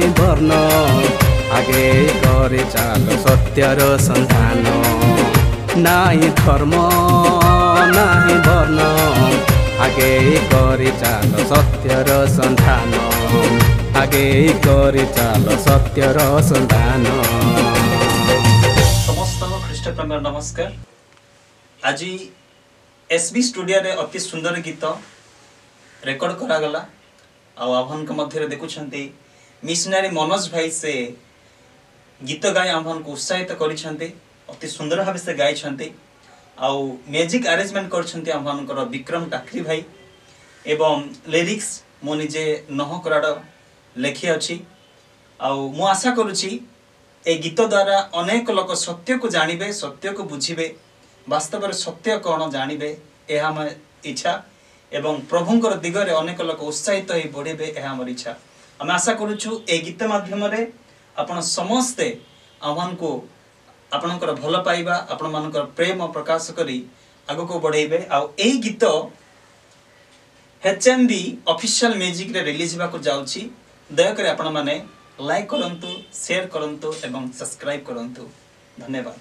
नाही वर्ण आगे करे चाल सत्यर सन्धान नाही धर्म नाही वर्ण आगे करे चाल सत्यर सन्धान आगे करे चाल सत्यर सन्धान। समस्त ख्रीष्टप्रेमी नमस्कार। आज एसबी स्टूडियो रे अति सुंदर गीत रेकर्ड करा गला आह्वान के मध्य देखुछंती मिशनरी मनोज भाई से गीत गाय आह्वान को उत्साहित करिछंती अति सुंदर भाव से गाई छंती आउ म्यूजिक अरेंजमेंट करछंती आह्वान कर विक्रम टाकरी भाई एवं लिरिक्स मो निजे नह कराड लेखि अछि आउ मु आशा करूची ए गीत द्वारा अनेक लोक सत्य को जानिबे सत्य को बुझिबे वास्तव में सत्य कौन जानिबे यह हम इच्छा एवं प्रभुंकर दिगरे अनेक लोक उत्साहित हो बढ़े यह आम इच्छा। आम आशा करुचु ए गीत माध्यम आपण समस्ते आह्वान को आपणकर भल पाइबा आपण मानकर प्रेम प्रकाश करी आगो को बढ़ेबे। आ ए गीत HMV ऑफिशियल म्यूजिक रे रिलीज होगा जाउची दयाकर आपण माने लाइक करंतु शेयर करंतु एवं सब्सक्राइब करंतु। धन्यवाद।